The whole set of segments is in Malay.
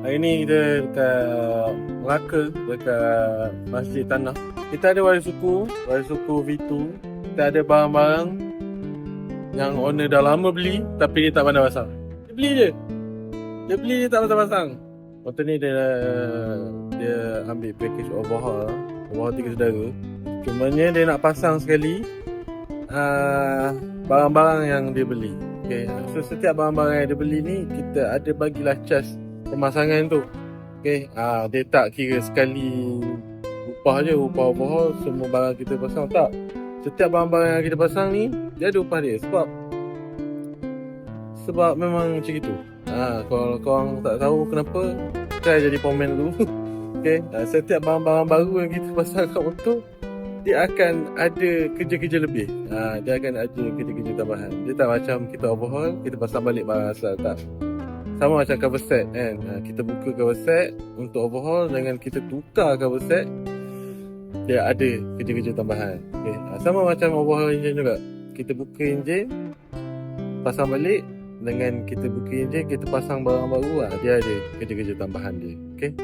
Hari ni kita dekat Melaka, dekat Masjid Tanah. Kita ada wali suku V2. Kita ada barang-barang yang owner dah lama beli tapi dia tak pandai pasang. Dia beli je. Dia tak pasang-pasang. Waktu ni dia ambil package overhaul 3 saudara. Cumanya dia nak pasang sekali barang-barang yang dia beli. Okay. So setiap barang-barang yang dia beli ni kita ada bagilah charge pemasangan tu. Okay. Dia tak kira sekali upah je, upah overhaul semua barang kita pasang, tak. Setiap barang-barang yang kita pasang ni dia ada upah dia. Sebab memang macam itu. Kalau korang tak tahu kenapa, try jadi komen dulu. Okay. Setiap barang-barang baru yang kita pasang kat motor, dia akan ada kerja-kerja lebih. Dia akan ada kerja-kerja tambahan. Dia tak macam kita overhaul, kita pasang balik barang asal, tak. Sama macam cover set kan. Kita buka cover set untuk overhaul dengan kita tukar cover set, dia ada kerja-kerja tambahan. Okay. Sama macam overhaul enjin juga. Kita buka enjin, pasang balik, dengan kita buka enjin, kita pasang barang baru, dia ada kerja-kerja tambahan dia. Okay.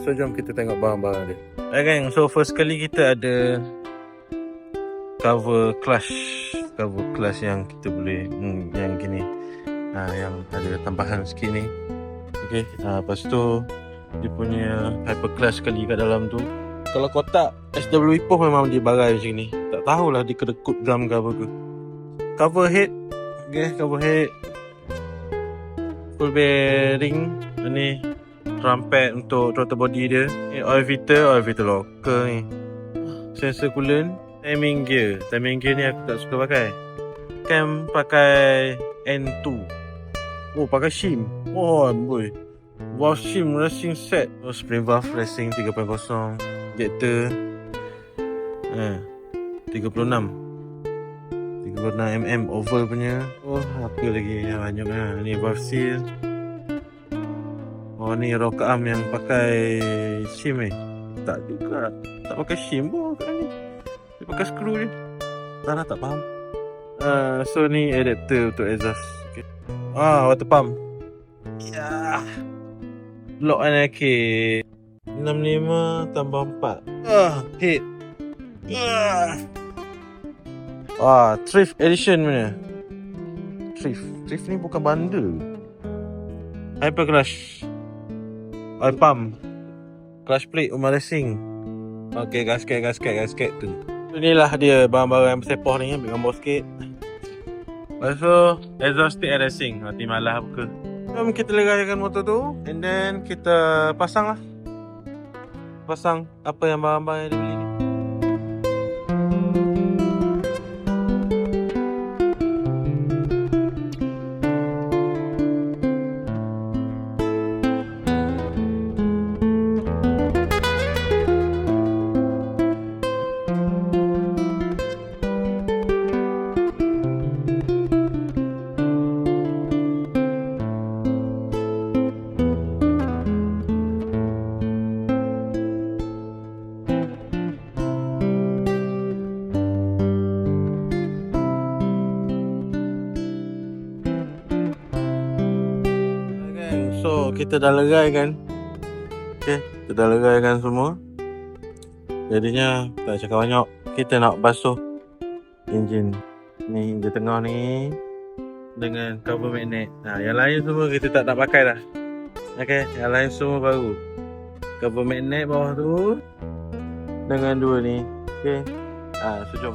So jom kita tengok barang-barang dia. Kan, so first kali kita ada cover clutch yang kita boleh yang gini. Yang ada tambahan sikit ni. Okay. Lepas tu dia punya hyper clutch sekali kat dalam tu. Kalau kotak SW Ipoh memang dia barai macam ni. Tak tahulah dia kena kut gam ke apa ke. Cover head. Okay, cover head full bearing. Ni drum pad untuk throttle body dia. Oil filter locker ni. Sensor coolant. Timing gear ni aku tak suka pakai. Cam pakai N2. Oh, pakai shim. Oh boy. Wow, shim racing set. Oh, spring valve racing 3.0. Injector 36mm oval punya. Oh, apa lagi yang banyak lah. Ni valve seal. Oh, ni rocker arm yang pakai shim tak juga. Tak pakai shim pun kat ni. Dia pakai skru je. Tak faham. So ni adapter untuk exhaust. Okay. Water pump. Ya. Lock and key 65 tambah 4. Head. Thrift edition punya. Thrift ni bukan bundle. Hyper clutch. Oil pump. Clutch plate Umar Racing. Okay, gasket tu. Inilah dia barang-barang yang bersepoh ni. Ambil gambar sikit. Lepas tu exhaust stick racing. Nanti malah buka. Jom kita leraikan motor tu. And then kita pasang apa yang barang-barang yang dia beli ni. So kita dah leraikan. Okay, kita dah leraikan semua. Jadinya tak cakap banyak, kita nak basuh enjin ni, di tengah ni dengan cover magnet. Yang lain semua kita tak nak pakai dah. Okay, yang lain semua baru. Cover magnet bawah tu dengan dua ni. Okay. So jom.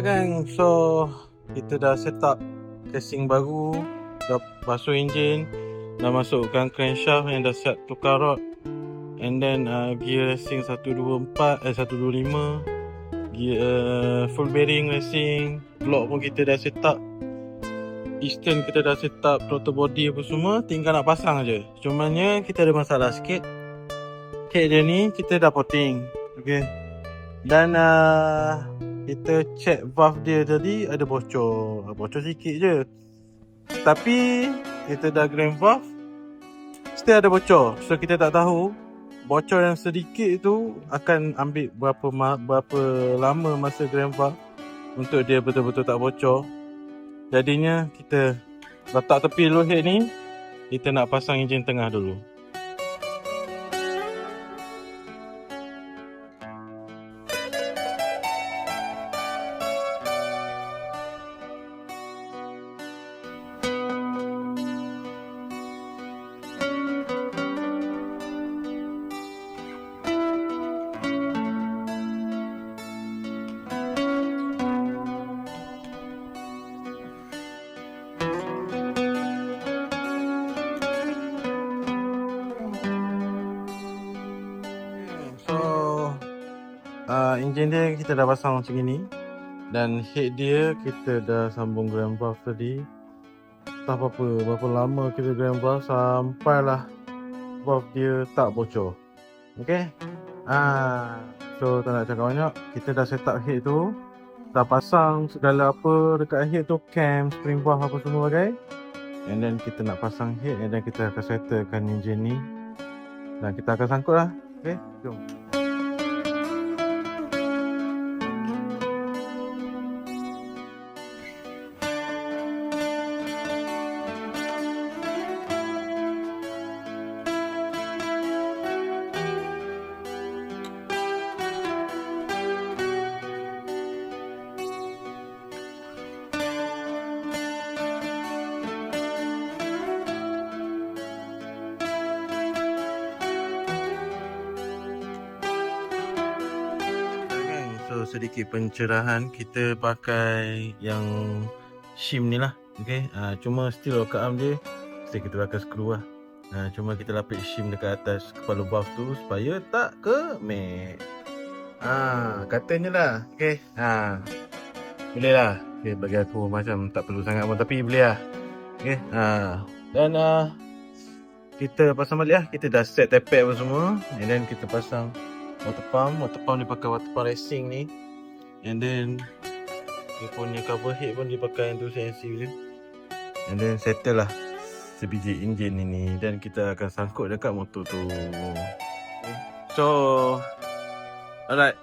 Kan, so kita dah set up casing baru, dah basuh enjin, dah masukkan crankshaft yang dah siap tukar rod, and then gear racing 125, gear full bearing racing, block pun kita dah set up, piston kita dah set up, throttle body apa semua, tinggal nak pasang je. Cumanya kita ada masalah sikit. Head dia ni kita dah potting. Okay. Dan kita check valve dia tadi ada bocor. Bocor sikit je. Tapi kita dah grand valve, still ada bocor. So kita tak tahu bocor yang sedikit itu akan ambil berapa lama masa grand valve untuk dia betul-betul tak bocor. Jadinya kita letak tepi dulu head ni. Kita nak pasang enjin tengah dulu. Enjin dia kita dah pasang macam ni. Dan head dia kita dah sambung grand valve tadi. Tak apa-apa, berapa lama kita grand valve sampailah valve dia tak bocor. Okay. So tak nak cakap banyak, kita dah set up head tu. Dah pasang segala apa dekat head tu, cam, spring valve apa semua bagai. And then kita nak pasang head, and then kita akan settlekan enjin ni. Dan kita akan sangkut lah. Okay, jom. So sedikit pencerahan, kita pakai yang shim ni lah. Okay, cuma still lock arm dia mesti kita pakai skru lah. Cuma kita lapik shim dekat atas kepala valve tu supaya tak kemek. Katanya lah. Okay, boleh lah. Okay, bagi aku macam tak perlu sangat pun, tapi boleh lah. Okay, dan kita pasang balik lah. Kita dah set tapered apa semua. And then kita pasang water pump dia pakai water pump racing ni. And then dia punya cover head pun dia pakai yang tu sensitive je. And then settle lah sebiji enjin ini. Dan kita akan sangkut dekat motor tu. Okay. So alright,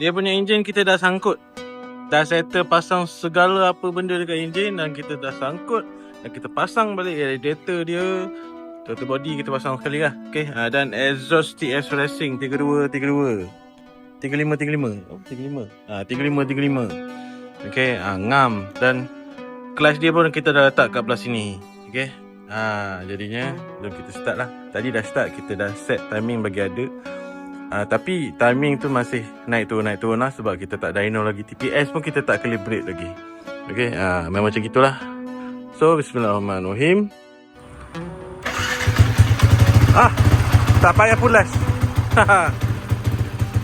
dia punya enjin kita dah sangkut. Dah settle pasang segala apa benda dekat enjin. Dan kita dah sangkut. Dan kita pasang balik radiator dia, total body kita pasang sekali lah. Okay, dan exhaust TS Racing 32 35. Oh, 35. Okay, ngam. Dan clutch dia pun kita dah letak kat belah sini. Okay, jadinya jom kita start lah. Tadi dah start, kita dah set timing bagi ada. Tapi timing tu masih naik turun lah. Sebab kita tak dyno lagi. TPS pun kita tak calibrate lagi. Okay, memang macam gitulah. So bismillahirrahmanirrahim. Tak payah pulas.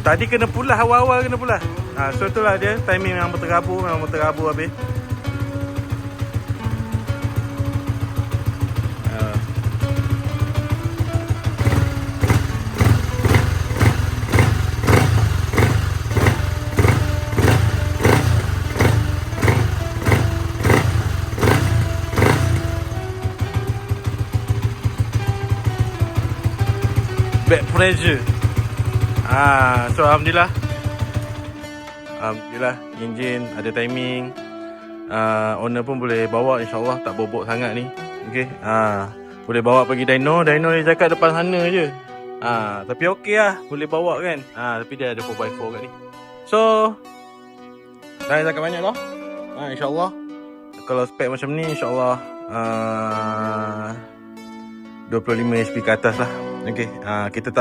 Tadi kena pulas, awal-awal kena pulas. So itulah dia, timing memang tergabur habis. Back pressure. So Alhamdulillah, enjin ada timing. Owner pun boleh bawa, insyaAllah tak bobok sangat ni. Okay, boleh bawa pergi dyno dia cakap depan sana je. Tapi okey lah, boleh bawa kan. Tapi dia ada 4x4 kat ni. So dah cakap banyak lah. InsyaAllah kalau spek macam ni, InsyaAllah 25 HP ke atas lah. Okay, kita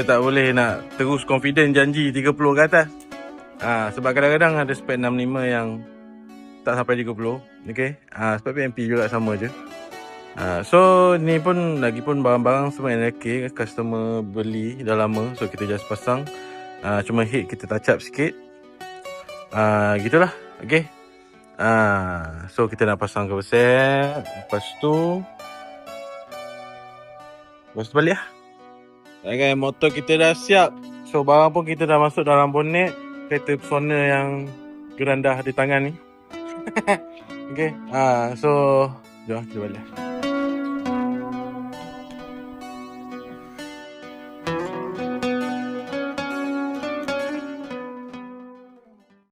tak boleh nak terus confident janji 30 ke atas. Sebab kadang-kadang ada spek 65 yang tak sampai 30. Okay, spek PMP juga sama je. So ni pun lagipun barang-barang semua yang okay, customer beli dah lama. So kita just pasang. Cuma head kita touch up sikit. Gitulah. Okay, so kita nak pasang cover set. Lepas tu balik lah. Okay, motor kita dah siap. So barang pun kita dah masuk dalam bonnet. kereta pesona yang gerandah di tangan ni. Okay, so jom kita balik.